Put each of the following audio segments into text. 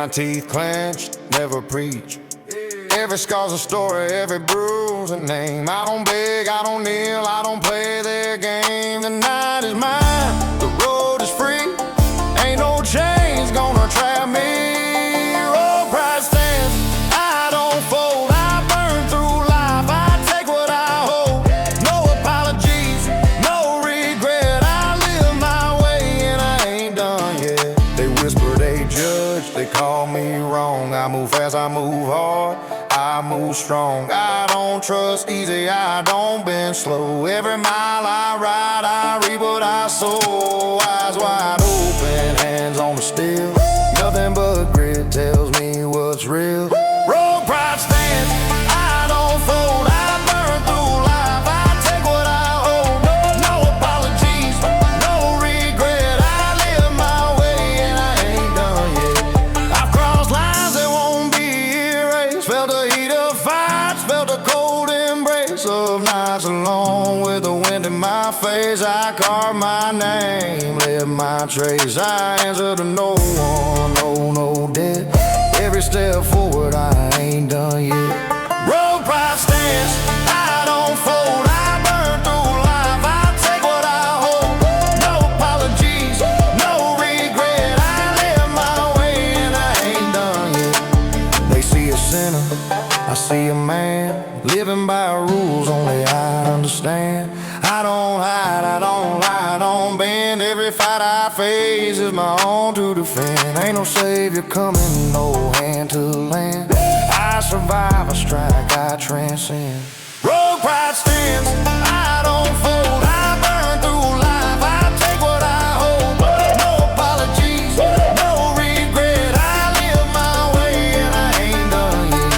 my teeth clenched, never preach. Every scar's a story, every bruise a name. I don't beg, I don't kneel, I don't play their game. The night is mine, the road is free. Ain't no chains gonna trap me. Road pride stands, I don't fold. I burn through life, I take what I hold. No apologies, no regret. I live my way and I ain't done yet. They whisper, they judge, they call me wrong. I move fast, I move hard, I move strong. I don't trust easy, I don't bend slow. Every mile I ride, I reap what I sow. Eyes wide open, hands on the steel. Nothing but grit tells me what's real. Road pride stands, I don't fold. I burn through life, I take what I hold. No apologies, no regret. I live my way and I ain't done yet. I've crossed lines that won't be erased. Felt the heat of fights, felt the cold embrace of nights alone with the wind in my face. I carve my name, live my trace. I answer to no one, no debt. Every step forward, I ain't done yet. Road pride stands, I don't fold. I burn through life, I take what I hold. No apologies, no regret. I live my way and I ain't done yet. They see a sinner, I see a man, living by rules only I understand. I don't hide, I don't lie, I don't bend. Every fight I face is my own to defend. Ain't no savior coming, no hand to land. I survive a strike, I transcend. Road pride stands, I don't fold. I burn through life, I take what I hold. No apologies, no regret. I live my way and I ain't done yet.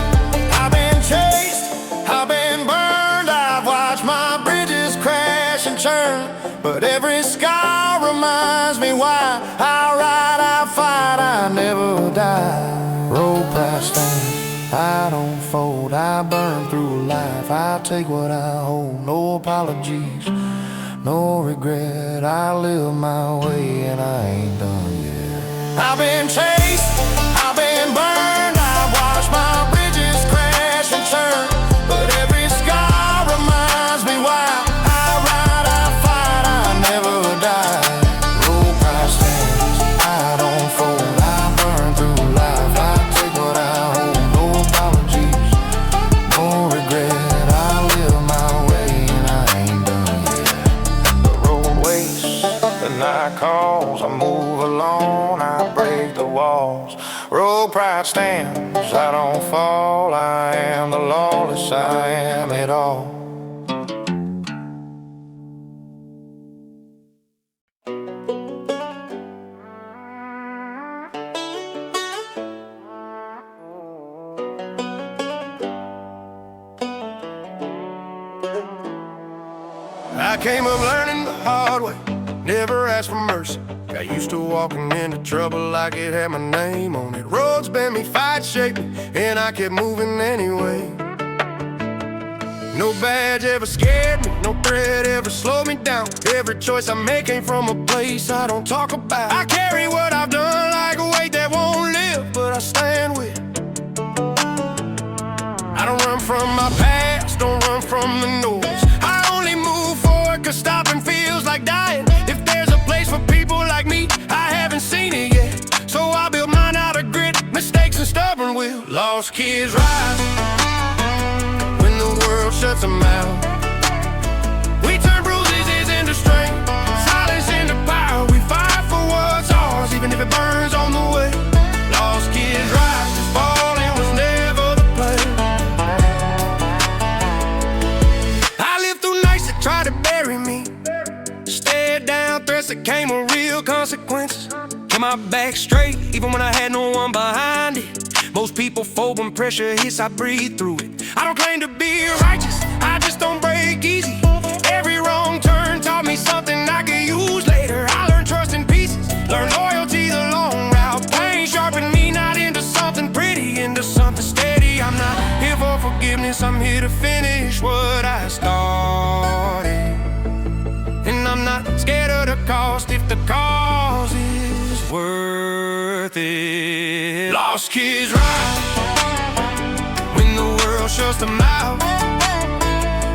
I've been chased, I've been burned. I've watched my bridges crash and churn, but every scar reminds me why. I ride, I fight, I never die. Road pride stands, I don't fold. I burn through life, I take what I hold. No apologies, no regret. I live my way and I ain't done yet. I've been chased, I've been burned. I've watched my bridges crash and turn, but every scar reminds me why. I ride, I fight, I never die. Road pride stands, I don't fold. I burn through life, I take what I hold. No apologies, no regret. I live my way and I ain't done yet. The road waits, the night calls. I move alone, I break the walls. Road pride stands, I don't fall. I am the lawless, I am it all. I came up learning the hard way, never asked for mercy. Got used to walking into trouble like it had my name on it. Roads bent me, fights shaped me, and I kept moving anyway. No badge ever scared me, no threat ever slowed me down. Every choice I make came from a place I don't talk about. I carry what I've done like a weight that won't live, but I stand with it. I don't run from my past, don't run from the noise. I only move forward cause stopping feels like dying. If there's a place for people like me, I haven't seen it yet. So I built mine out of grit, mistakes and stubborn will. Lost kids rise when the world shuts them out. We turn bruises into strength, silence into power. We fight for what's ours, even if it burns on the way. Lost kids rise, just falling was never the plan. I lived through nights that tried to bury me, stared down threats that came with real consequences. Kept my back straight, even when I had no one behind it. Most people fold when pressure hits, I breathe through it. I don't claim to be righteous, I just don't break easy. Every wrong turn taught me something I could use later. I learned trust in pieces, learned loyalty the long route. Pain sharpened me, not into something pretty, into something steady. I'm not here for forgiveness, I'm here to finish what I started. And I'm not scared of the cost if the cause is worth it. Lost kids ride when the world shuts them out.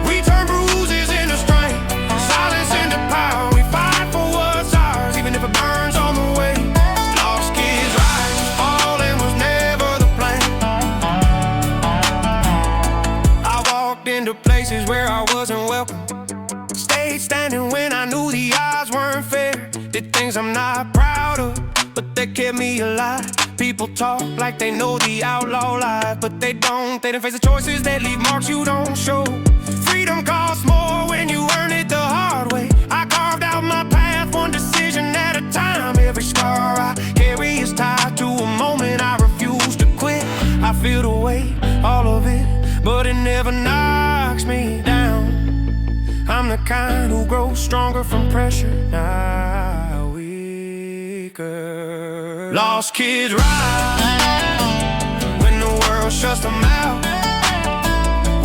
We turn bruises into strength, silence into power. We fight for what's ours, even if it burns on the way. Lost kids ride, falling was never the plan. I walked into places where I wasn't welcome, stayed standing when I knew the odds weren't fair. Did things I'm not proud of, but they kept me alive. People talk like they know the outlaw life, but they don't. They didn't face the choices that leave marks you don't show. Freedom costs more when you earn it the hard way. I carved out my path one decision at a time. Every scar I carry is tied to a moment I refuse to quit. I feel the weight, all of it, but it never knocks me down. I'm the kind who grows stronger from pressure, not weaker. Lost kids ride when the world shuts them out.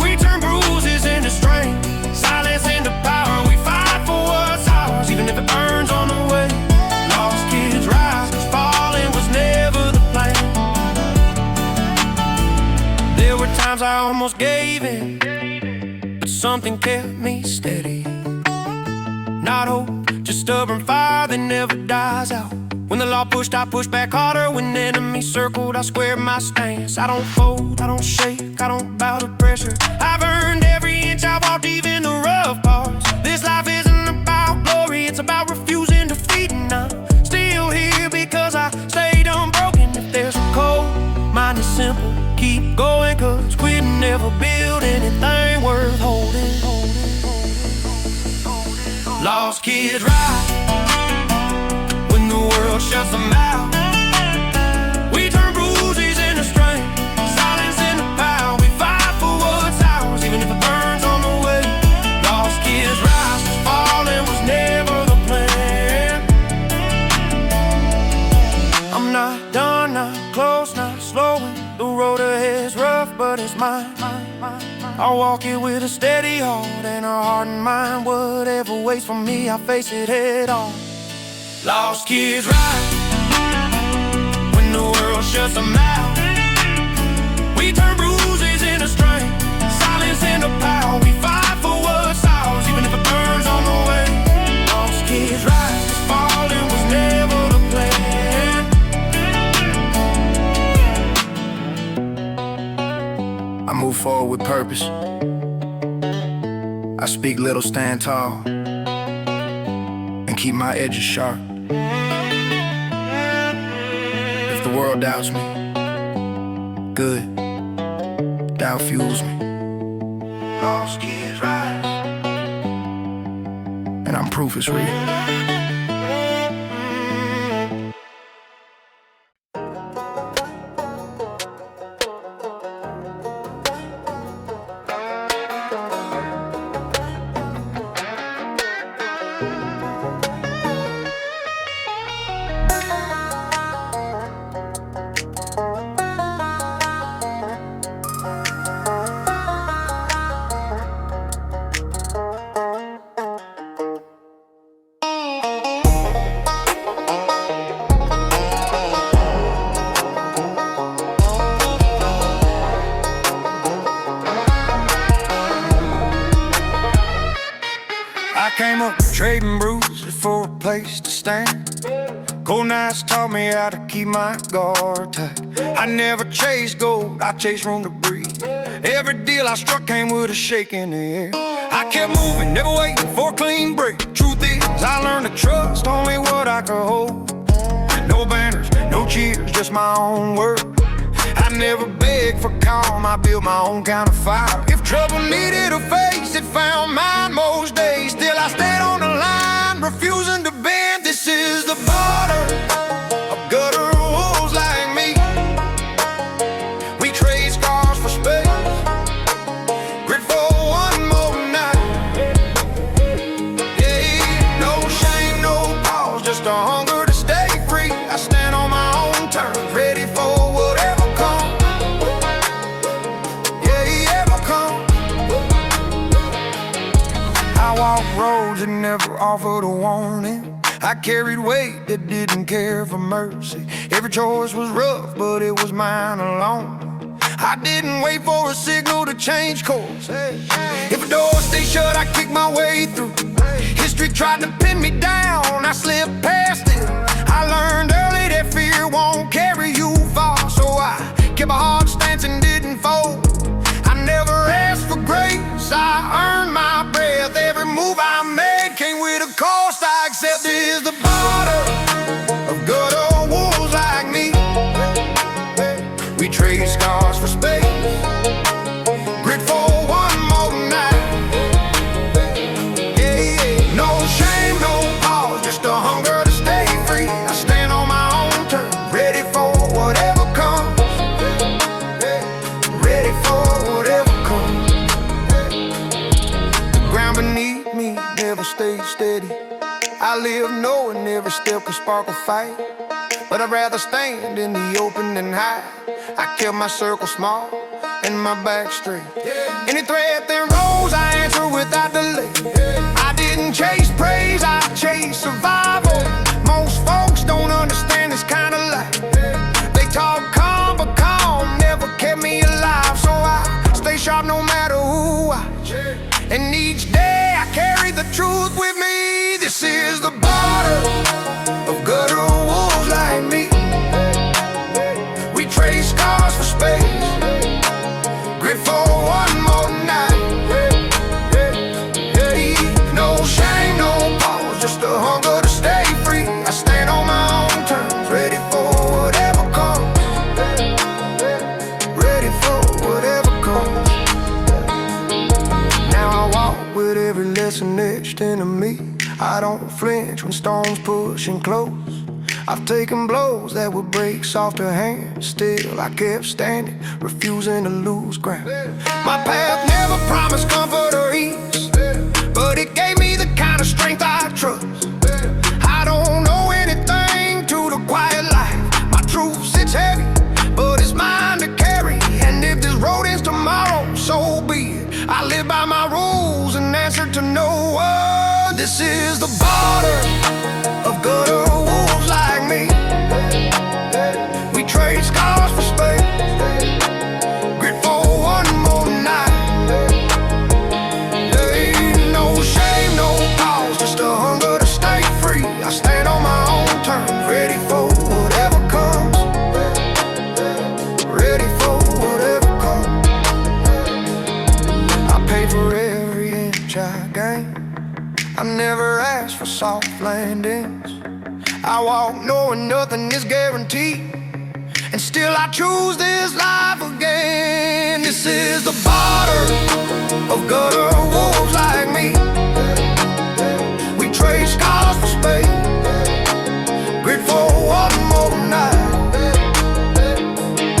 We turn bruises into strength, silence into power. We fight for what's ours, even if it burns on the way. Lost kids rise, 'cause falling was never the plan. There were times I almost gave in, but something kept me steady. Not hope, just stubborn fire that never dies out. When the law pushed, I pushed back harder. When enemies circled, I squared my stance. I don't fold, I don't shake, I don't bow to pressure. I've earned every inch I walked, even the rough parts. This life isn't about glory, it's about refusing defeat. And I'm still here because I stayed unbroken. If there's a code, mine is simple, keep going, 'cause quitting never build anything worth holding. Lost kids ride when the world shuts them out. We turn bruises into strength, silence into power. We fight for what's ours, even if it burns on the way. Lost kids rise, 'cause falling was never the plan. I'm not done, not close, not slowing. The road ahead's rough, but it's mine. I'll walk it with a steady heart and a heart and mind. Whatever waits for me, I face it head on. Lost kids ride when the world shuts them out. We turn bruises into strength, silence into power. We fight for what's ours, even if it burns on the way. Lost kids ride, 'cause falling was never the plan. I move forward with purpose. I speak little, stand tall, and keep my edges sharp. If the world doubts me, good, doubt fuels me. Lost kids rise, and I'm proof it's real. Came up trading bruises for a place to stand. Cold nights taught me how to keep my guard tight. I never chased gold, I chased room to breathe. Every deal I struck came with a shake in the air. I kept moving, never waiting for a clean break. Truth is, I learned to trust only what I could hold. No banners, no cheers, just my own word. I never begged for calm, I built my own kind of fire. If trouble needed a face, it found mine most days. Still I stayed on the line, refusing to bend. This is the border of gutter wolves like me. We trade scars for space, grit for one more night. Yeah, no shame, no pause, just a hunger to stay free. I stand on my own terms, ready for whatever comes. Yeah, ever come. I walk roads that never offered a warning. I carried weight that didn't care for mercy. Every choice was rough, but it was mine alone. I didn't wait for a signal to change course. If a door stayed shut, I kicked my way through. History tried to pin me down, I slipped past it. I learned early that fear won't carry you far, so I kept a hard stance and didn't fold. I never asked for grace, I earned my breath. Every move I made came with a cost I accepted. Is the border of good old wolves like me. We trade scars for space, grit for one more night. Yeah, no shame, no pause, just a hunger to stay free. I stand on my own terms, ready for whatever comes. Ready for whatever comes. The ground beneath me never stayed steady. I live knowing every step could spark a fight, but I'd rather stand in the open than hide. I kept my circle small and my back straight. Any threat that rose, I answer without delay. I didn't chase praise, I chased survival. Most folks don't understand this kind of life. They talk calm, but calm never kept me alive. So I stay sharp no matter who I watch. And each day I carry the truth with me. This is the border of good old wolves like me. We trade scars for space, grit for one more night. No shame, no pause, just a hunger to stay free. I stand on my own terms, ready for whatever comes. Ready for whatever comes. Now I walk with every lesson etched into me. I don't flinch when storms pushing close. I've taken blows that would break softer hands. Still I kept standing, refusing to lose ground. My path never promised comfort or ease, but it gave me the kind of strength I trust. I don't owe anything to the quiet life. My truth sits heavy, but it's mine to carry. And if this road ends tomorrow, so be it. I live by my rules and answer to no one. This is the border of good old wolves like me. We trade scars for space, grit for one more night. Ain't no shame, no pause, just a hunger to stay free. I stand on my own terms, ready for whatever comes. Ready for whatever comes. I pay for every inch I gain. I never asked for soft landings. I walk knowing nothing is guaranteed, and still I choose this life again. This is the border of good old wolves like me. We trade scars for space, grit for one more night.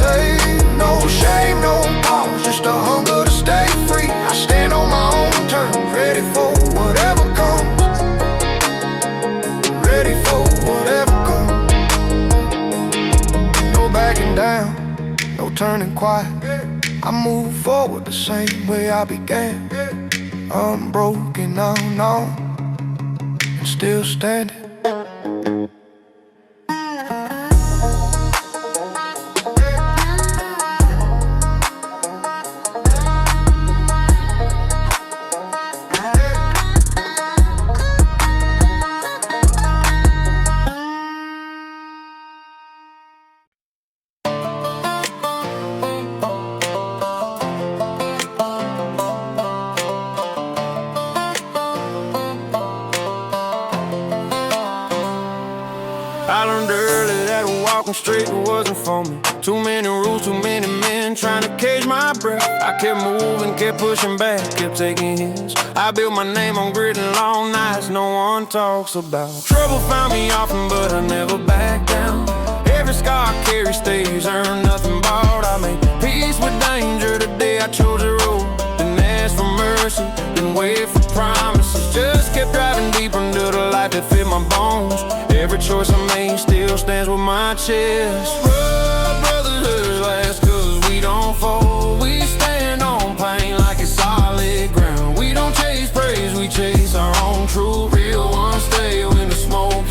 Hey, no shame, no pause, just a hunger to stay free. I stand on my own terms, ready for whatever comes. Ready for whatever comes. No backing down, no turning quiet. I move forward the same way I began. Unbroken, unknown, and still standing. I learned early that walking straight wasn't for me. Too many rules, too many men trying to cage my breath. I kept moving, kept pushing back, kept taking hits. I built my name on grit and long nights no one talks about. Trouble found me often, but I never backed down. Every scar I carry stays earned, nothing bought. I made peace with danger the day I chose a road. Didn't ask for mercy, didn't wait for promises. Just kept driving deep into the life that fit my bones. Every choice I made still stands with my chest. Rub brotherhood last, cause we don't fold. We stand on pain like it's solid ground. We don't chase praise, we chase our own truth. Real ones stay when the smoke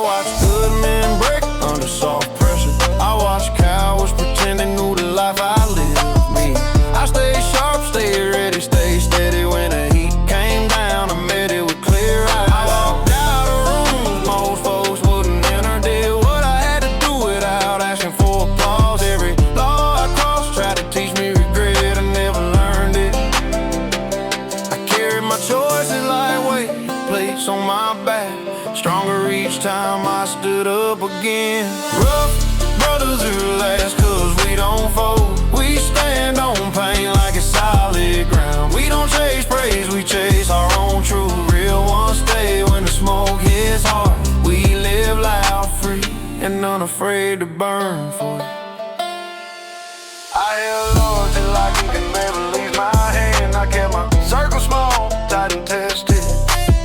watched good men break under soft pressure. I watched cowards pretend they knew the life I lived. Me, I stayed sharp, stayed ready, stayed steady. When the heat came down, I met it with clear eyes. I walked out of rooms most folks wouldn't enter. Did what I had to do without asking for applause. Every law I crossed tried to teach me regret. I never learned it. I carried my choices lightweight, plates on my back, stronger each time I stood up again. Rough brothers who last, cause we don't fold. We stand on pain like it's solid ground. We don't chase praise, we chase our own truth. Real ones stay when the smoke hits hard. We live loud, free, and unafraid to burn for it. I held on till I could never leave my hand. I kept my circle small, tight and tested.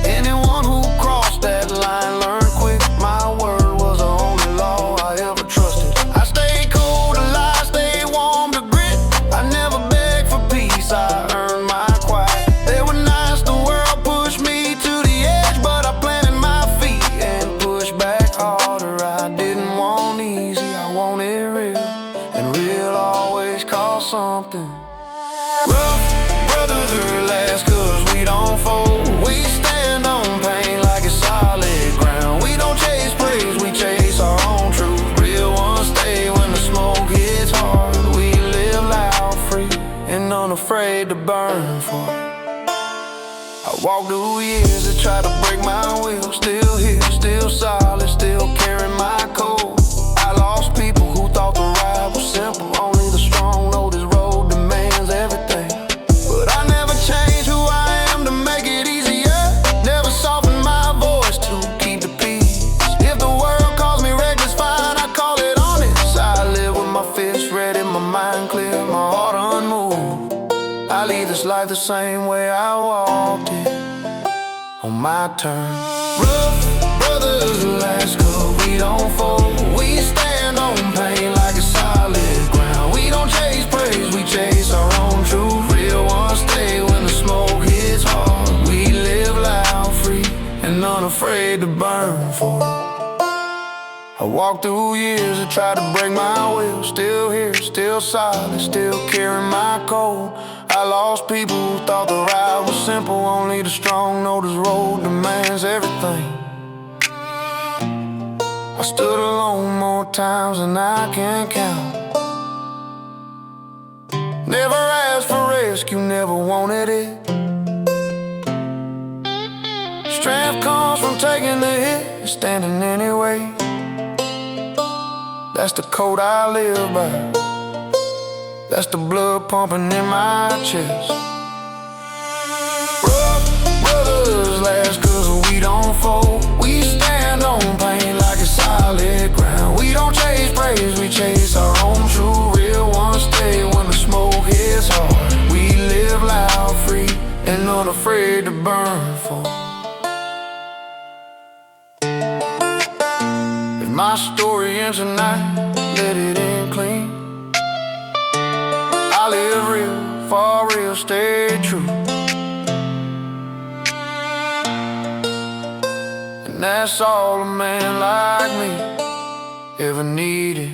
Anyone who crossed that line learned quick. My word was the only law I ever trusted. I stayed cold to lie, stayed warm to grit. I never begged for peace, I earned my quiet. There were nights the world pushed me to the edge, but I planted my feet and pushed back harder. I didn't want easy, I wanted real, and real always cost something. Rough brothers are last, cause we don't fold. We stand on pain like it's solid ground. We don't chase praise, we chase our own truth. Real ones stay when the smoke hits hard. We live loud, free, and unafraid to burn for it. I walked through years that tried to break my will. Still here, still solid, still carrying my code. I lost people who thought the ride was simple. Only the strong know this road demands everything. But I never changed who I am to make it easier. Never softened my voice to keep the peace. If the world calls me reckless, fine, I call it honest. I live with my fists ready, my mind clear, my heart unmoved. I lead this life the same way I walked it, on my terms. Rough brothers last, cause we don't fold. We stand on pain like it's solid ground. We don't chase praise, we chase our own truth. Real ones stay when the smoke hits hard. We live loud, free, and unafraid to burn for it. I walked through years that tried to break my will. Still here, still solid, still carrying my code. I lost people who thought the ride was simple. Only the strong know this road demands everything. I stood alone more times than I can count. Never asked for rescue, never wanted it. Strength comes from taking the hit and standing anyway. That's the code I live by. That's the blood pumping in my chest. Rough brothers last, cause we don't fold. We stand on pain like it's solid ground. We don't chase praise, we chase our own truth. Real ones stay when the smoke hits hard. We live loud, free, and unafraid to burn for. If my story ends tonight, let it end clean. I live real, for real, stay true. And that's all a man like me ever needed.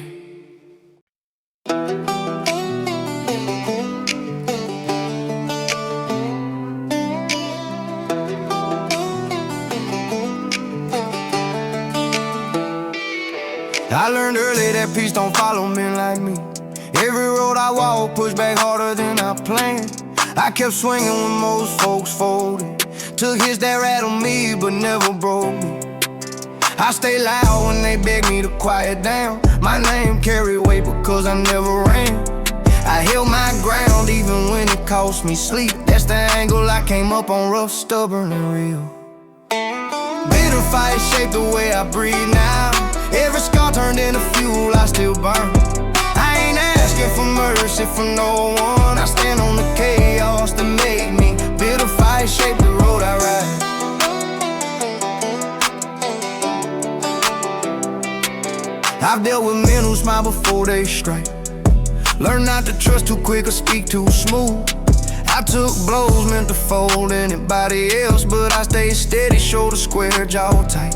I learned early that peace don't follow men like me. Every road I walk pushed back harder than I planned. I kept swinging when most folks folded. Took hits that rattled me but never broke me. I stay loud when they beg me to quiet down. My name carried weight because I never ran. I held my ground even when it cost me sleep. That's the angle I came up on, rough, stubborn, and real. Bitter fight shaped the way I breathe now. Every scar turned into fuel, I still burn. I ain't asking for mercy from no one. I stand on the chaos that made me. Bitter fight shaped the road I ride. I've dealt with men who smile before they strike. Learn not to trust too quick or speak too smooth. I took blows meant to fold anybody else, but I stayed steady, shoulder square, jaw tight.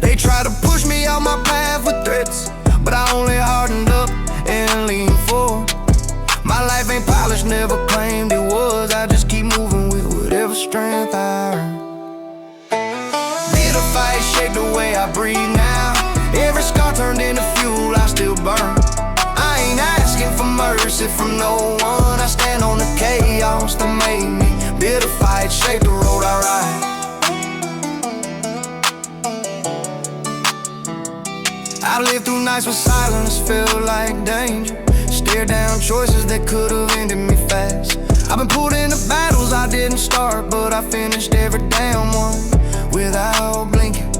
They try to push me out my path with threats, but I only hardened up and leaned forward. My life ain't polished, never claimed it was. I just keep moving with whatever strength I earn. Bitter fight shaped the way I breathe now. Every scar turned into fuel, I still burn. I ain't asking for mercy from no one. I stand on the chaos that made me. Bitter fight shaped the road I ride. I lived through nights where silence felt like danger. Stared down choices that could've ended me fast. I've been pulled into battles I didn't start, but I finished every damn one without blinking.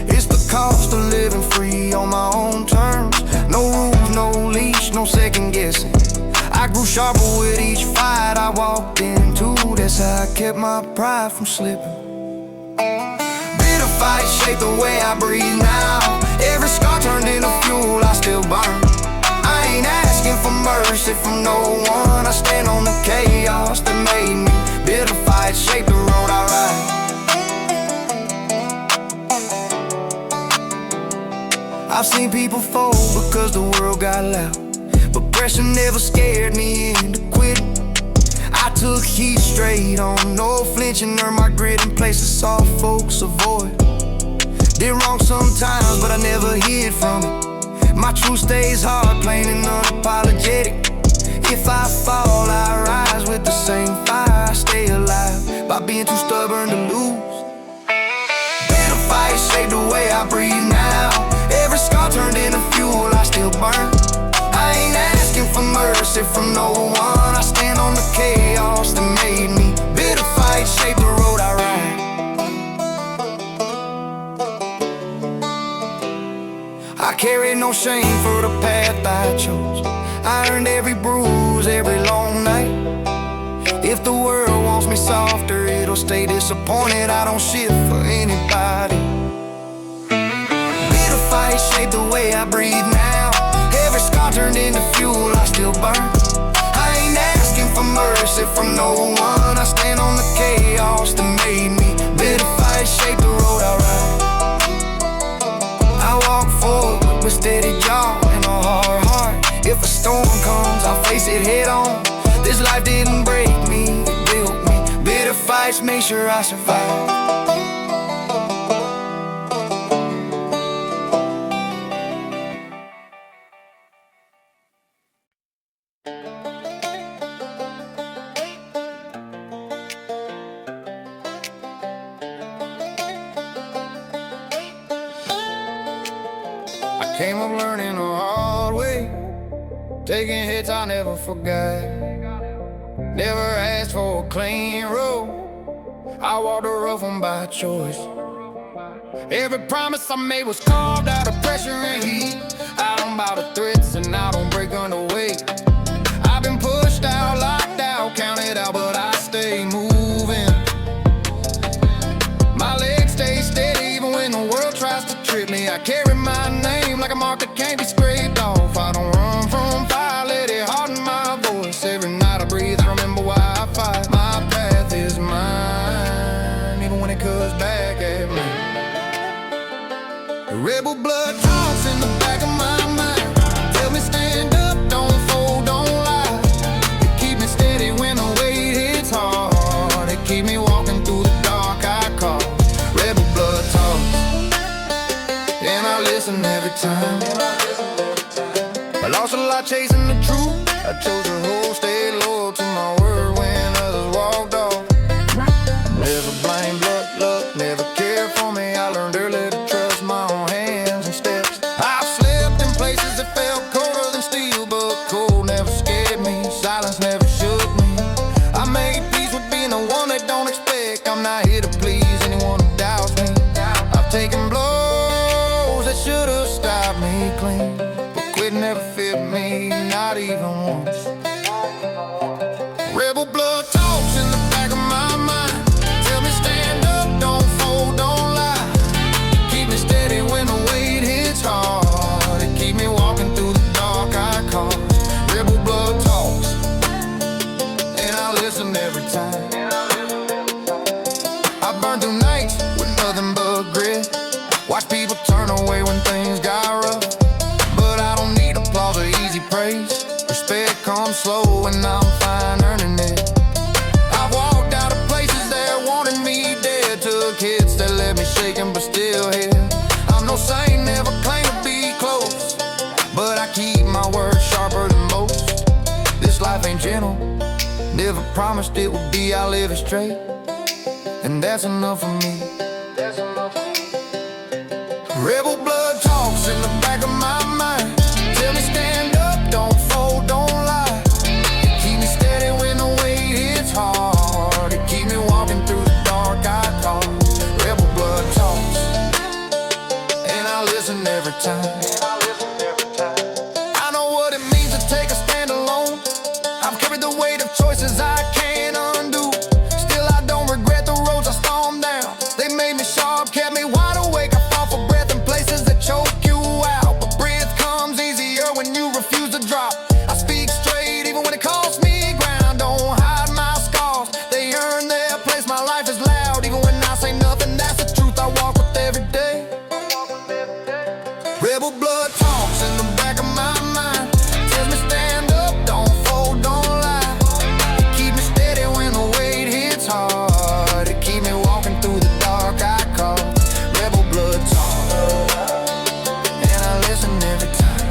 It's the cost of living free on my own terms. No rules, no leash, no second guessing. I grew sharper with each fight I walked into. That's how I kept my pride from slipping. Bitter fight shaped the way I breathe now. Every scar turned into fuel, I still burn. I ain't asking for mercy from no one. I stand on the chaos that made me. Bitter fight shaped the road I ride. I've seen people fold because the world got loud, but pressure never scared me into quitting. I took heat straight on, no flinching, earned my grit in places soft folks avoid. Did wrong sometimes, but I never hid from it. My truth stays hard, plain and unapologetic. If I fall, I rise with the same fire. I stay alive by being too stubborn to lose. Bitter fight shaped the way I breathe now. Every scar turned into fuel, I still burn. I ain't asking for mercy from no one. I stand on the chaos that made me. Bitter fight shaped the road I ride. I carry no shame for the path I chose. I earned every bruise, every long night. If the world wants me softer, it'll stay disappointed. I don't shift for anybody. Bitter fight shaped the way I breathe now. Every scar turned into fuel, I still burn. I ain't asking for mercy from no one. I stand on the chaos that made me. Bitter fight shaped the road I ride. I walk forward with steady jaw and a hard heart. If a storm comes, I'll face it head on. This life didn't break me, it built me. Bitter fights make sure I survive. I came up learning the hard way, taking hits I never forgot. Never asked for a clean road, I walked a rough one by choice. Every promise I made was carved out of pressure and heat. I don't bow to threats and I don't break under weight. I've been pushed out, locked out, counted out, but I stay moving. My legs stay steady even when the world tries to trip me. I carry my name like a mark that can't be scraped off. I don't run from fire, let it harden my voice. Every night I breathe, I remember why I fight. My path is mine, even when it comes back at me. The rebel blood talks in the back of my mind. Tell me stand up, don't fold, don't lie. They keep me steady when the weight hits hard. They keep me walking through the dark I call. Rebel blood talks, and I listen every time. I lost a lot chasing the truth. I chose to hold, stay loyal to my word when others walked off. Never blame blood, luck, never cared for me. I learned early to trust my own hands and steps. I've slept in places that felt colder than steel, but cold never scared me. Silence never shook me. I made peace with being the one they don't expect. I'm not here to please anyone who doubts me. I've taken blows that should have stopped me clean, but quit never fit me, not even once. Rebel blood talks in the back of my mind. Tell me stand up, don't fold, don't lie. Keep me steady when the weight hits hard. They keep me walking through the dark I call. Rebel blood talks, and I listen every time. I burned through nights with nothing but grit. Watch Watch people turn away when things got rough, but I don't need applause or easy praise. Respect comes slow and I'm fine earning it. I've walked out of places that wanted me dead, took hits that left me shaking but still here. I'm no saint, never claim to be close, but I keep my words sharper than most. This life ain't gentle, never promised it would be. I live it straight, and that's enough for me. Rebel blood talks in the back of my mind. Tell me stand up, don't fold, don't lie. It keep me steady when the weight hits hard. It keep me walking through the dark I call. Rebel blood talks, and I listen every time. I know what it means to take a stand alone. I've carried the weight of choices I can't undo. Still I don't regret the roads I stormed down. They made me sharp, kept me wide awake. I fought for breath in places that choke you out, but breath comes easier when you refuse to drop. I speak straight even when it costs me ground. Don't hide my scars, they earn their place. My life is loud even when I say nothing. That's the truth I walk with every day. Rebel blood talks in the back of my mind. Tells me stand up, don't fold, don't lie. It keep me steady when the weight hits hard. It keep me walking through the dark I call rebel blood talk, and I listen every time.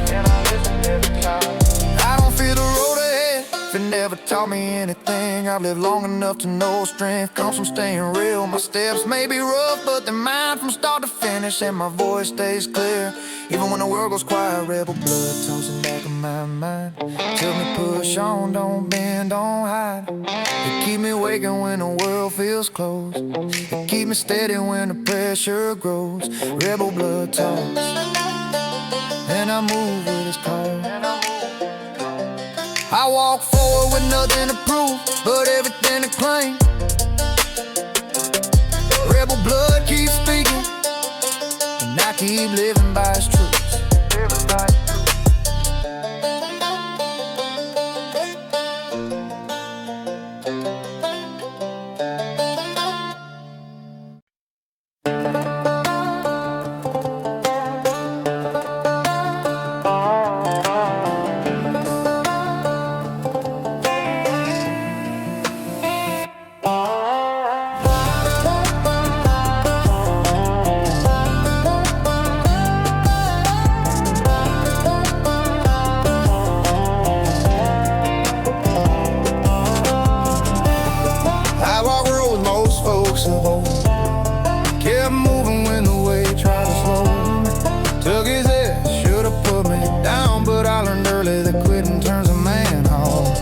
I don't fear the road ahead, if it never taught me anything. I've lived long enough to know strength comes from staying real. My steps may be rough, but they're mine from start to finish, and my voice stays clear even when the world goes quiet. Rebel blood talks in the back of my mind. Tell me push on, don't bend, don't hide. It keep me waking when the world feels closed. It keep me steady when the pressure grows. Rebel blood talks, and I move with its call. I walk forward with nothing to prove, but everything to claim. Rebel blood keeps speaking, and I keep living by its truth. Kept moving when the weight tried to slow me. Took his head, should've put me down, but I learned early that quitting turns a man hard.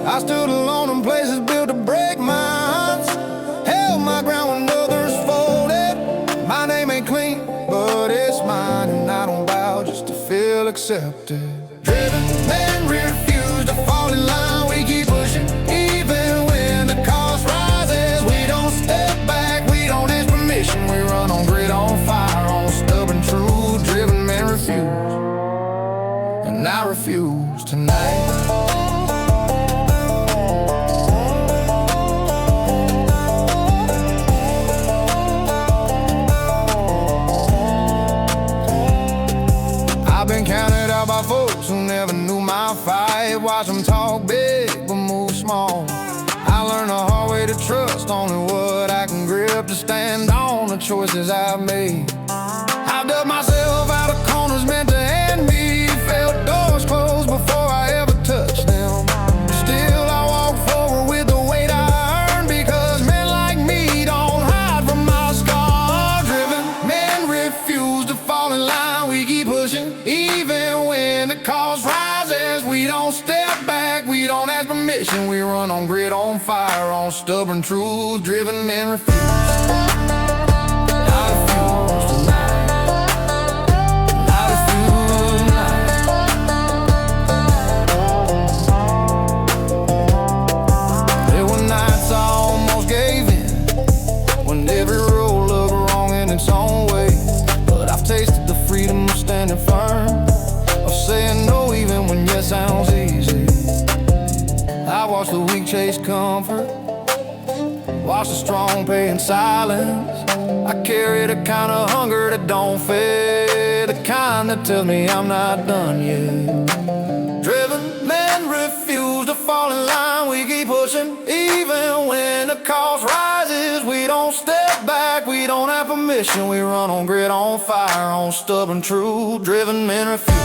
I stood alone in places built to break my heart. Held my ground when others folded. My name ain't clean, but it's mine, and I don't bow just to feel accepted. Driven men refuse to fall in line. We keep pushing even when the cost rises. We don't step back, we don't ask permission. We run on grit, on fire, on stubborn truth. Driven men refuse, and I refuse tonight. I've been counted out by folks who never knew my fight. Watch them talk big but move small. I learned the hard way to trust only what I can grip, to stand on the choices I've made. I've dug myself out of corners meant to end me. Felt doors closed before I ever touched them. Still I walk forward with the weight I earned, because men like me don't hide from my scars. Driven men refuse to fall in line. We keep pushing even when the cost rises. We don't step back, we don't ask permission. We run on grit, on fire, on stubborn truth. Driven men refuse. I refuse tonight. I refuse tonight. There were nights I almost gave in, when every road looked wrong in its own way. But I've tasted the freedom of standing firm, of saying no even when yes sounds easy. I watch the weak chase comfort, watch the strong pay in silence. I carry the kind of hunger that don't fade, the kind that tells me I'm not done yet. Driven men refuse to fall in line. We keep pushing even when the cost rises. We don't step back, we don't have permission. We run on grit, on fire, on stubborn truth. Driven men refuse.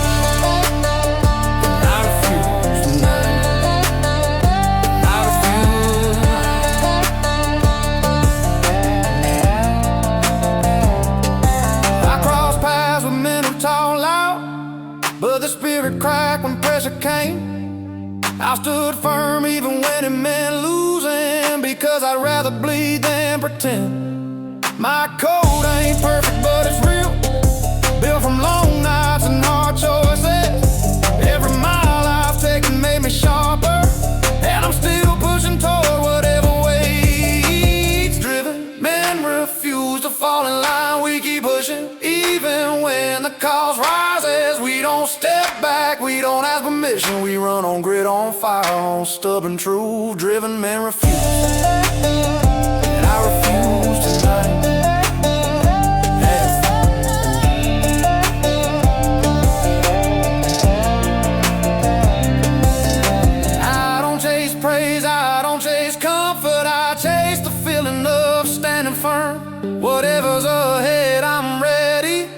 But the spirit cracked when pressure came. I stood firm even when it meant losing, because I'd rather bleed than pretend. My code ain't perfect, but it's real, built from long nights and hard choices. Every mile I've taken made me sharper, and I'm still pushing toward whatever waits. Driven men refuse to fall in line. We keep pushing even when the cost rises. We don't step back, we don't ask permission. We run on grit, on fire, on stubborn truth. Driven men refuse, and I refuse tonight. I don't chase praise, I don't chase comfort. I chase the feeling of standing firm. Whatever's ahead, I'm ready.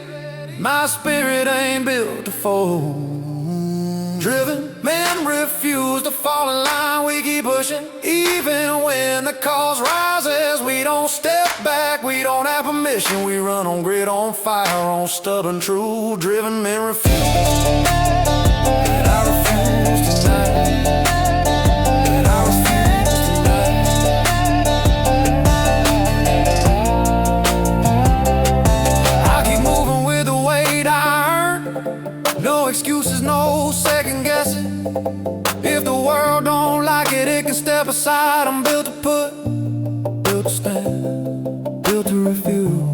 My spirit ain't built to fold. Driven men refuse to fall in line. We keep pushing even when the cost rises. We don't step back, we don't have permission. We run on grit, on fire, on stubborn truth. Driven men refuse, and I refuse tonight. And I refuse tonight. I keep moving with the weight I earn. No excuses, no second guessing. If the world don't like it, it can step aside. I'm built to put, built to stand, built to refuse.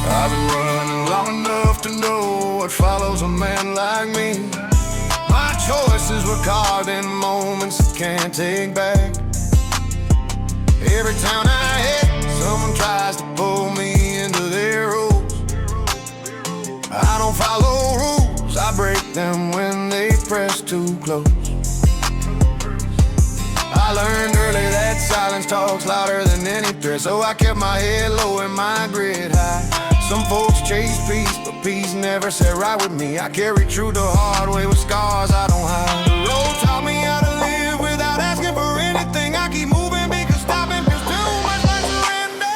I've been running long enough to know what follows a man like me. My choices were carved in moments I can't take back. Every town I hit, someone tries to pull me into their rules. I don't follow rules, I break them when they press too close. I learned early that silence talks louder than any threat, so I kept my head low and my grit high. Some folks chase peace, but peace never sat right with me. I carry truth the hard way with scars I don't hide. The road taught me how to live without asking for anything. I keep moving because stopping feels too much like surrender.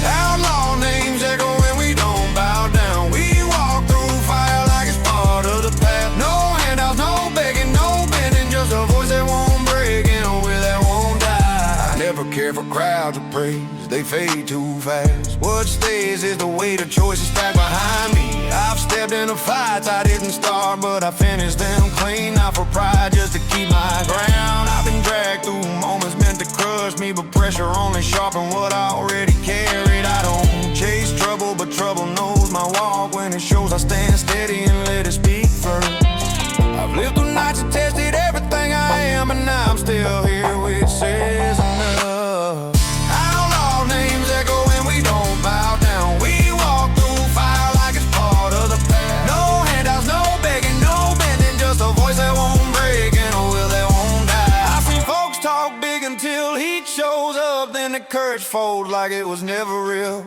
Outlaw names echo when we don't bow down. We walk through fire like it's part of the path. No handouts, no begging, no bending, just a voice that won't break and a will that won't die. I never care for crowds of praise, they fade too fast. What stays is the weight of choices stacked behind me. I've stepped into fights I didn't start, but I finished them clean. Not for pride, just to keep my ground. I've been dragged through moments meant to crush me, but pressure only sharpened what I already carried. I don't chase trouble, but trouble knows my walk. When it shows, I stand steady and let it speak first. I've lived through nights and tested everything I am, and now I'm still here, which says enough. Outlaw names echo when we don't bow down. We walk through fire like it's part of the path. No handouts, no begging, no bending, just a voice that won't break and a will that won't die. I've seen folks talk big until heat shows up, then the courage folds like it was never real.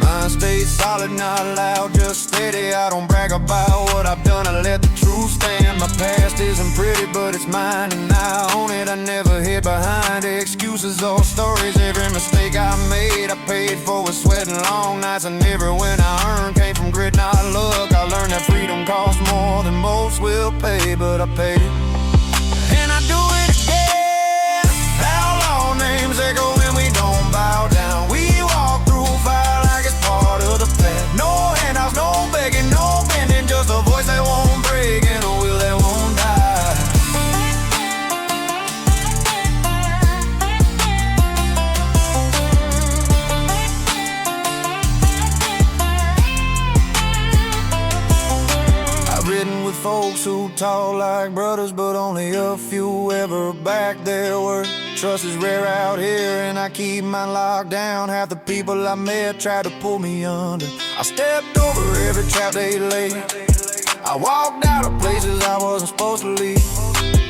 Mine stays solid, not loud, just steady. I don't brag about what I've done, I let the truth stand. My past isn't pretty, but it's mine, and I own it. I never hid behind excuses or stories. Every mistake I made, I paid for with sweat and long nights. And every win I earned came from grit, not luck. I learned that freedom costs more than most will pay, but I paid it, and I do it again. Outlaw names echo when we don't bow down. We walk through fire like it's part who talk like brothers, but only a few ever back their word. Trust is rare out here, and I keep mine locked down. Half the people I met tried to pull me under. I stepped over every trap they laid. I walked out of places I wasn't supposed to leave.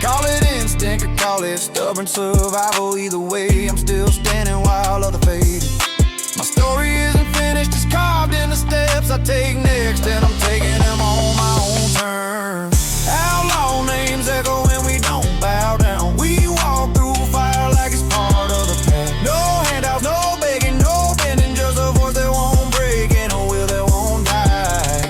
Call it instinct or call it stubborn survival. Either way, I'm still standing while others fade. My story isn't finished, it's carved in the steps I take next, and I'm taking them on my own terms. Outlaw names echo when we don't bow down. We walk through fire like it's part of the path. No handouts, no begging, no bending, just a voice that won't break and a will that won't die.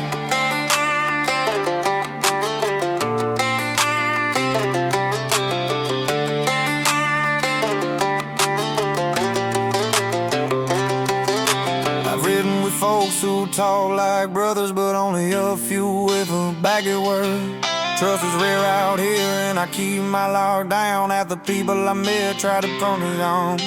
I've ridden with folks who talk like brothers, but only a few ever back at word. Trust is rare out here, and I keep my lock down. Half the people I met try to put me on.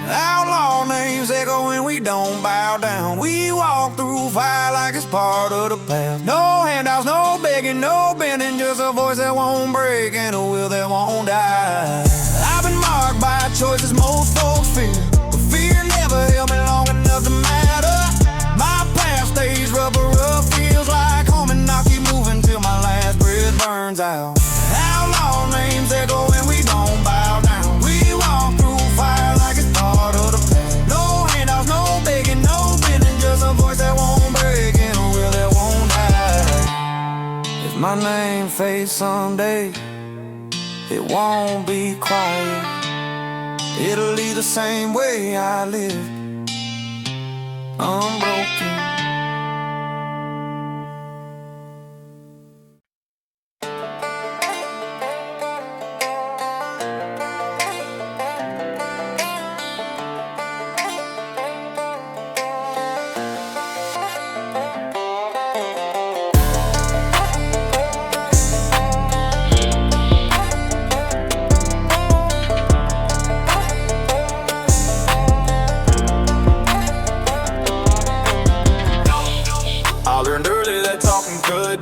Outlaw names echo when we don't bow down. We walk through fire like it's part of the path. No handouts, no begging, no bending, just a voice that won't break and a will that won't die. I've been marked by choices most folks fear, but fear never held me long enough to matter. My path stays rough, but rough feels like home, and I keep moving till my last breath burns out. Outlaw names echo when we don't bow down. We walk through fire like it's part of the path. No handouts, no begging, no bending, just a voice that won't break and a will that won't die. If my name fades someday, it won't be quiet. It'll leave the same way I live, unbroken.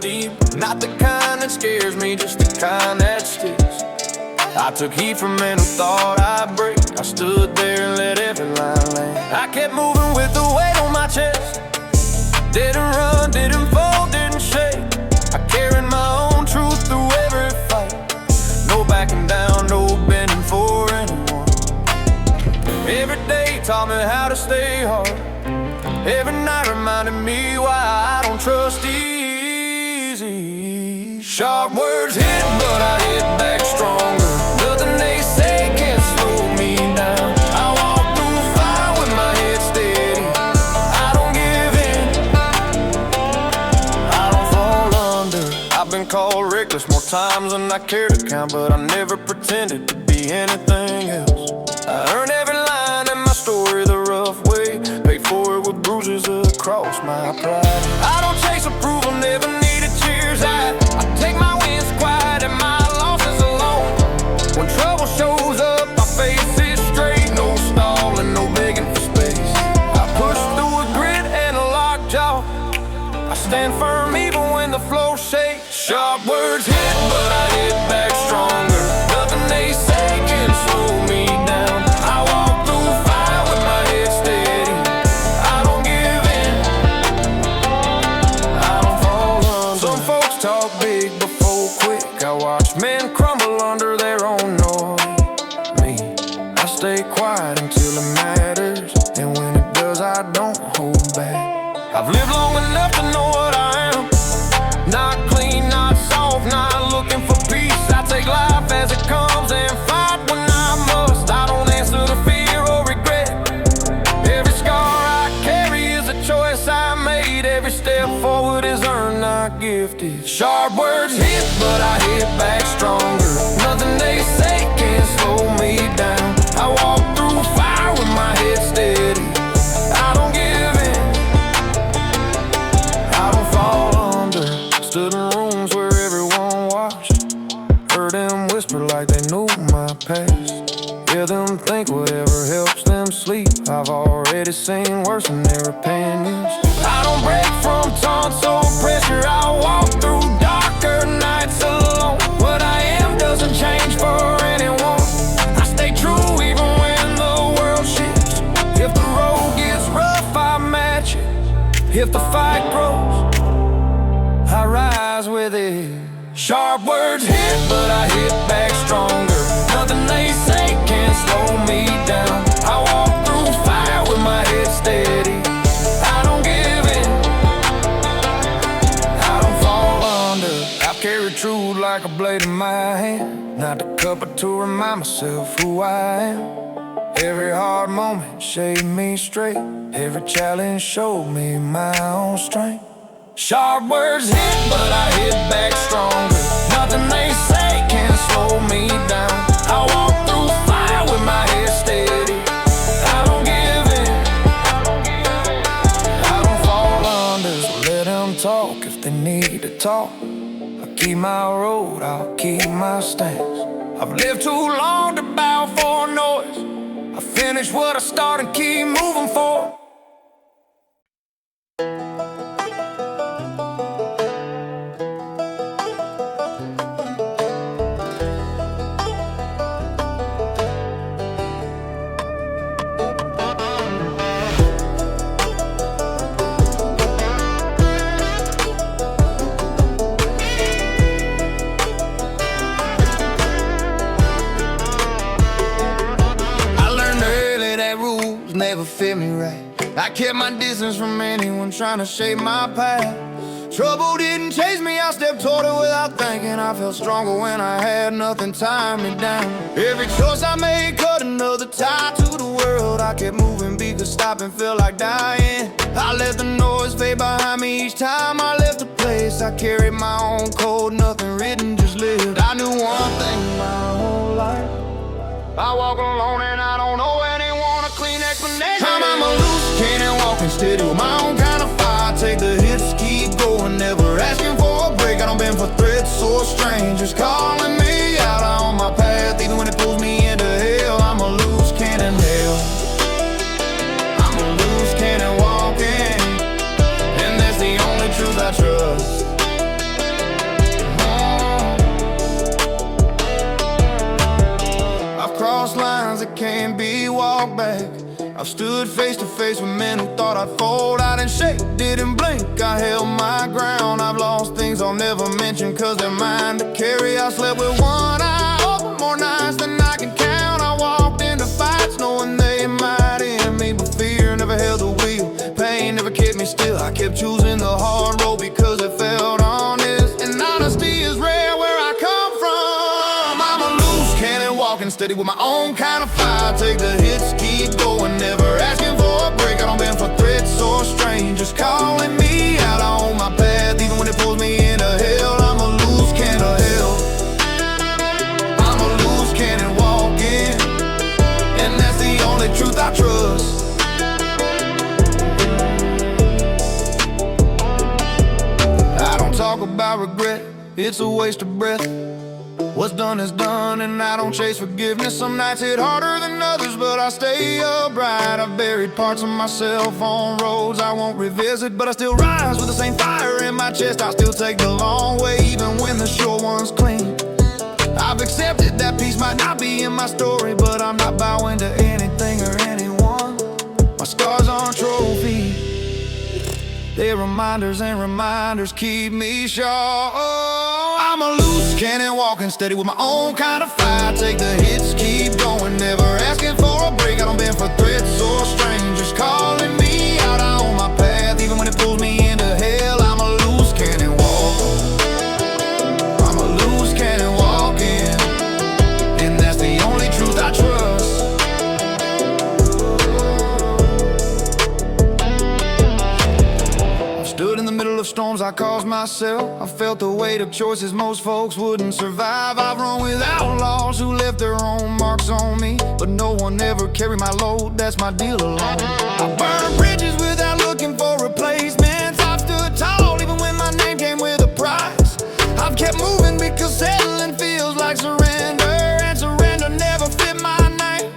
Deep, not the kind that scares me, just the kind that sticks. I took heat from men who thought I'd break. I stood there and let every line land. I kept moving with the weight on my chest. Didn't run, didn't fold, didn't shake. I carried my own truth through every fight. No backing down, no bending for anyone. Every day taught me how to stay hard. Every night reminded me why I don't trust easy. Sharp words hit, but I hit back stronger. Nothing they say can slow me down. I walk through fire with my head steady. I don't give in, I don't fall under. I've been called reckless more times than I care to count, but I never pretended to be anything else. I earned every line in my story the rough way, paid for it with bruises across my pride. I don't chase approval, never needed cheers. I take my wins quiet and my losses alone. When trouble shows up, I face it straight. No stalling, no begging for space. I push through with grit and a locked jaw. I stand firm even when the floor shakes. Sharp words hit, but I hit back stronger. Nothing they say can slow me down. I walk through fire with my head steady. I don't give in, I don't fall under. Some folks talk big before quick. I watch men crumble under their own noise. Me, I stay quiet until it matters, and when it does, I don't hold back. I've lived long enough to know what I am. Not clean, not soft, not looking for peace. I take life as it comes and fight when I must. I don't answer to fear or regret. Every scar I carry is a choice I made. Every step forward is earned, not gifted. Sharp words hit, but I hit back stronger. Nothing they say can slow me down. I walk through fire with my head steady. I don't give in, I don't fall under. Stood in rooms where everyone watched. Heard them whisper like they knew my past. Hear them think whatever helps them sleep. I've already seen worse than their opinions. I don't break from taunts or pressure. I walk through darker nights If the fight grows, I rise with it. Sharp words hit, but I hit back stronger. Nothing they say can slow me down. I walk through fire with my head steady. I don't give in, I don't fall under. I carry truth like a blade in my hand, not to cup but to remind myself who I am. Every hard moment shaped me straight. Every challenge showed me my own strength. Sharp words hit, but I hit back stronger. Nothing they say can slow me down. I walk through fire with my head steady. I don't give in, I don't fall under. So let them talk if they need to talk. I'll keep my road, I'll keep my stance. I've lived too long to bow for noise. I finish what I start and keep moving forward. Never fit me right. I kept my distance from anyone trying to shape my path. Trouble didn't chase me, I stepped toward it without thinking. I felt stronger when I had nothing tying me down. Every choice I made cut another tie to the world. I kept moving because stopping felt like dying. I let the noise fade behind me each time I left the place. I carried my own code, nothing written, just lived. I knew one thing my whole life: I walk alone and I don't know anyone. Clean explanation. I'm a loose cannon walking steady with my own kind of fire. Take the hits, keep going, never asking for a break. I don't bend for threats or strangers calling me out on my path, even when it pulls me into hell. I'm a loose cannon hell. I'm a loose cannon walking, and that's the only truth I trust. I've crossed lines that can't be walked back. I've stood face to face with men who thought I'd fold. I didn't shake, didn't blink, I held my ground. I've lost things I'll never mention cause they're mine to carry. I slept with one eye open more nights than I can count. I walked into fights knowing they might end me, but fear never held the wheel. Pain never kept me still. I kept choosing the hard road because it felt honest, and honesty is rare where I come from. I'm a loose cannon walking steady with my own kind of fire. Take the hits, keep going, never asking for a break. I don't bend for threats or strangers calling me out on my path, even when it pulls me into hell. I'm a loose cannon of hell. I'm a loose cannon walking, and that's the only truth I trust. I don't talk about regret, it's a waste of breath. What's done is done, and I don't chase forgiveness. Some nights hit harder than others, but I stay upright. I've buried parts of myself on roads I won't revisit, but I still rise with the same fire in my chest. I still take the long way, even when the short one's clean. I've accepted that peace might not be in my story, but I'm not bowing to anything or anyone. My scars aren't trophies, they're reminders, and reminders keep me sharp. I'm a loose cannon walking steady with my own kind of fire. Take the hits, keep going, never asking for a break. I don't bend for threats or strangers calling me out on my path, even when it pulls me into hell. I'm a loose cannon walking, I'm a loose cannon walking, and that's the only truth I trust. Stood in the middle of storms I caused myself. I felt the weight of choices most folks wouldn't survive. I've run with outlaws who left their own marks on me, but no one ever carried my load, that's my deal alone. I burned bridges without looking for replacements. I've stood tall even when my name came with a price. I've kept moving because settling feels like surrender, and surrender never fit my name.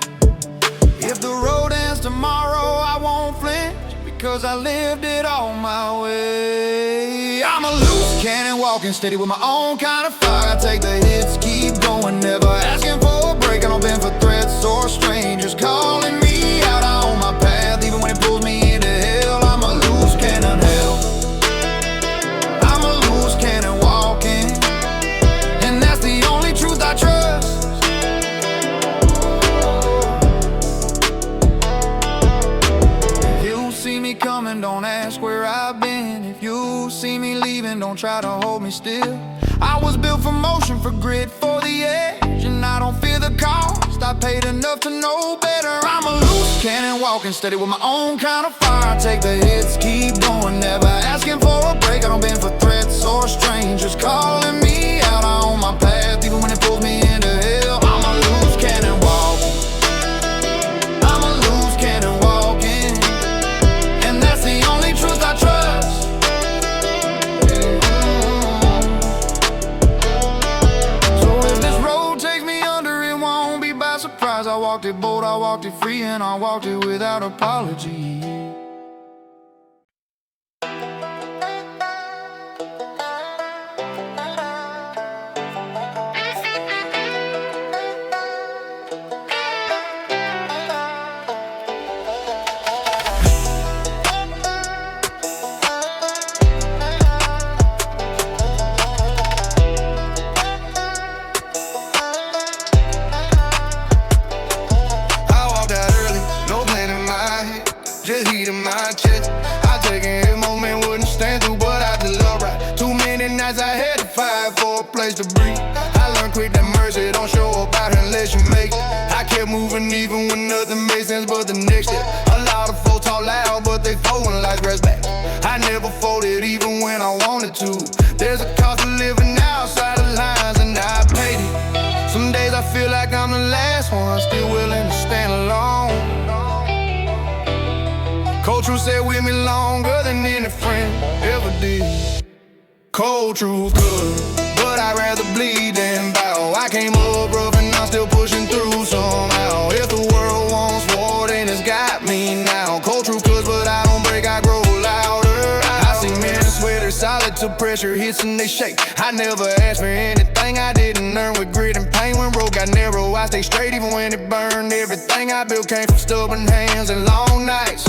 If the road ends tomorrow, I won't flinch, cause I lived it all my way. I'm a loose cannon walking steady with my own kind of fire. I take the hits, keep going, never asking for a break. I don't bend for threats or strangers calling me out on my path, even when it pulls me into hell. I'm a loose cannon. coming, don't ask where I've been. If you see me leaving, don't try to hold me still. I was built for motion, for grit, for the edge, and I don't fear the cost. I paid enough to know better. I'm a loose cannon, walking steady with my own kind of fire. Take the hits, keep going, never asking for a break. I don't bend for threats or strangers calling me out. I own my path, even when it pulls me into hell. I'm a loose cannon walking. I'm a loose cannon walking, and that's the only truth I trust. I walked it bold, I walked it free, and I walked it without apology. Just heat in my chest. I take a hit, moment wouldn't stand through, but I just love right. Too many nights I had to fight for a place to breathe. I learned quick that mercy don't show up out unless you make it. I kept moving even when nothing made sense but the next step. A lot of folks talk loud, but they fold when life grass back. I never folded even when I wanted to. There's a cost of living outside the lines, and I paid it. Some days I feel like I'm the last one, still willing to stand alone. Cold truth stayed with me longer than any friend ever did. Cold truth good, but I'd rather bleed than bow. I came up rough and I'm still pushing through somehow. If the world wants war, then it's got me now. Cold truth good, but I don't break, I grow louder. I see men swear they're solid till pressure hits and they shake. I never asked for anything I didn't earn. With grit and pain, when road got narrow, I stay straight even when it burned. Everything I built came from stubborn hands and long nights.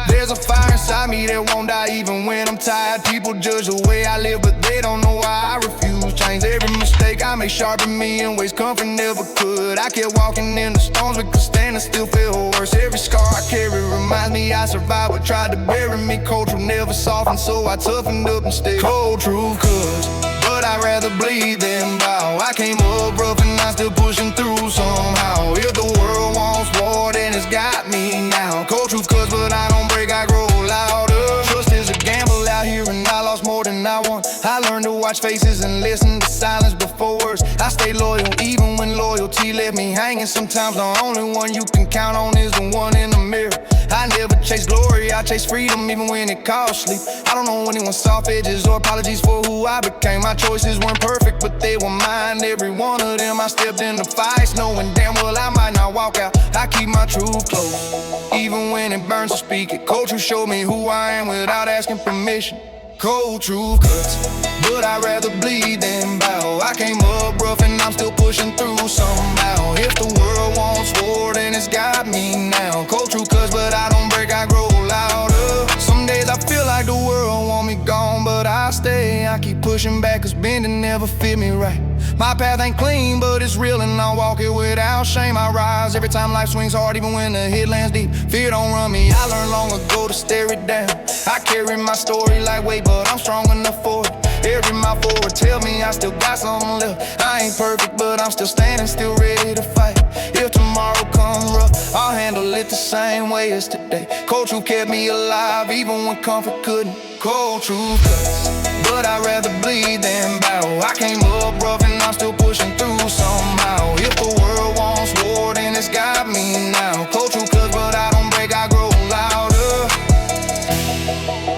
There's a fire inside me that won't die even when I'm tired. People judge the way I live, but they don't know why I refuse change. Every mistake I make sharpen me in ways comfort never could. I kept walking in the storms, but could stand and still feel worse. Every scar I carry reminds me I survived what tried to bury me. Culture never softened, so I toughened up instead. Cold truth cuts, but I'd rather bleed than bow. I came up rough and I'm still pushing through somehow. If the world wants war, then it's got me now. Cold truth cuts, but I don't break, I grow louder. Trust is a gamble out here, and I lost more than I won. I learned to watch faces and listen to silence before words. I stay loyal even when loyalty left me hanging. Sometimes the only one you can count on is the one in the mirror. I never chase glory, I chase freedom even when it costs sleep. I don't know anyone's soft edges or apologies for who I became. My choices weren't perfect, but they were mine. Every one of them I stepped into fights, knowing damn well I might not walk out. I keep my truth close, even when it burns to speak it. Culture showed me who I am without asking permission. Cold truth cuts, but I'd rather bleed than bow. I came up rough and I'm still pushing through somehow. If the world wants war, then it's got me now. Cold truth cuts, but I don't break, I grow louder. Some days I feel like the world want me gone, but I stay. I keep pushing back, cause bending never fit me right. My path ain't clean, but it's real, and I walk it without shame. I rise every time life swings hard, even when the hit lands deep. Fear don't run me, I learned long ago to stare it down. I carry my story like weight, but I'm strong enough for it. Every mile forward tell me I still got something left. I ain't perfect, but I'm still standing, still ready to fight. If tomorrow comes rough, I'll handle it the same way as today. Cold truth kept me alive, even when comfort couldn't. Cold truth cuts, but I'd rather bleed than bow. I came up rough and I'm still pushing through somehow. If the world wants war, then it's got me now. Cold truth cuts, but I don't break, I grow louder.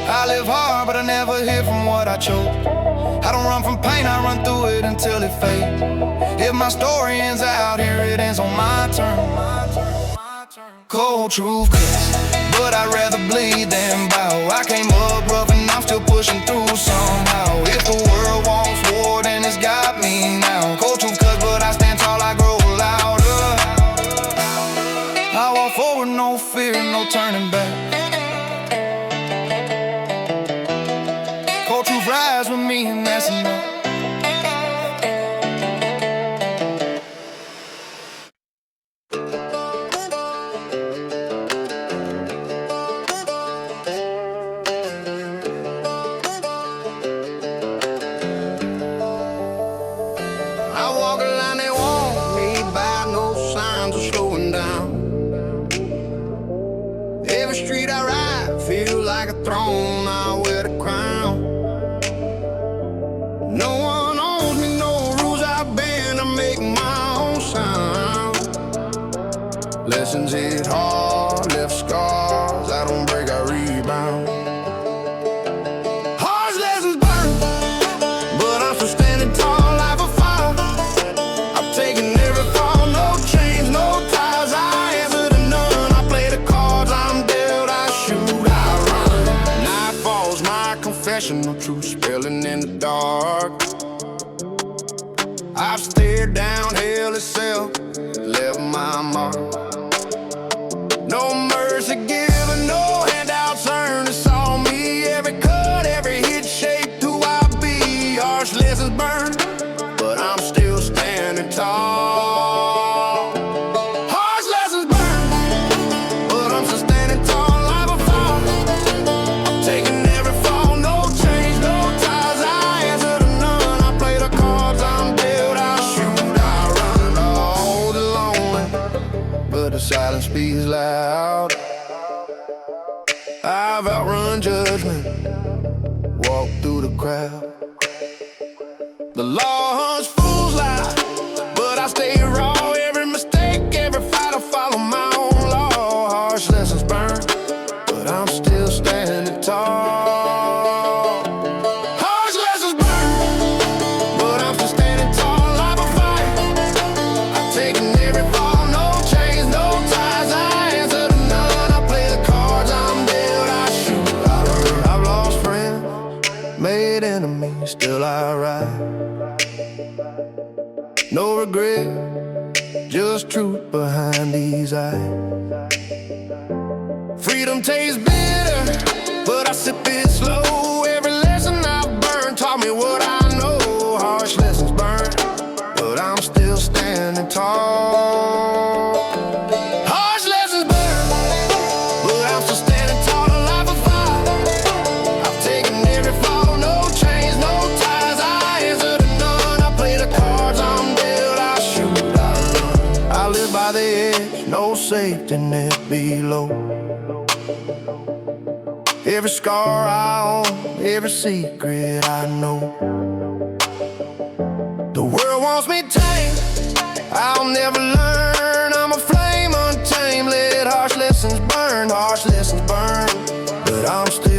I live hard, but I never hear from what I chose. I don't run from pain, I run through it until it fades. If my story ends out here, it ends on my turn. Cold truth cuts, but I'd rather bleed than bow. I came up rough and I'm still pushing through somehow. If the world wants war, then it's got me now. Cold truth cuts, but I stand tall, I grow louder. I walk forward, no fear, no turning back. Cold truth rise with me, and that's enough. street I ride, feel like a throne, I wear the crown. No one owns me, no rules I bend, I make my own sound. Lessons hit hard, left scars, I don't break, I rebound. Harsh lessons burn, but I'm still standing tall like a fire. I've taken every fall, no chains, no ties, I answer to none. I play the cards I'm dealt, I shoot, I run. Nightfall's my confessional, truth spilling in the dark. I've stared down hell itself, left my mark. No mercy given, no handouts earned. It's all me, every cut, every hit shaped who I be. Harsh lessons burned, but I'm still standing tall. Harsh lessons burned, but I'm still standing tall like a fire. I'm taking every fall, no change, no ties, I answer to none. I play the cards I'm dealt, I shoot, I run. All the lonely, but the silence speaks loud. I've outrun judgment, walked through the crowd. The law hunts fools lie, but I stay raw. Every mistake, every fight, I follow my own law. Harsh lessons burn, but I'm still standing tall. Harsh lessons burn, but I'm still standing tall like a fire. I've taken every fall, no chains, no ties, I answer to none. I play the cards I'm dealt, I shoot, I run. I've lost friends, made enemies, still I ride. No regret, just truth behind these eyes. Freedom tastes bitter, but I sip it slow. Every lesson I've burned taught me what I know. Harsh lessons burn, but I'm still standing tall. Harsh lessons burn, but I'm still standing tall like a fire. I've taken every fall, no chains, no ties, I answer to none. I play the cards I'm dealt, I shoot, I run. I live by the edge, no safety net below. Every scar I own, every secret I know. The world wants me tame, I'll never learn. I'm a flame untamed, let harsh lessons burn, but I'm still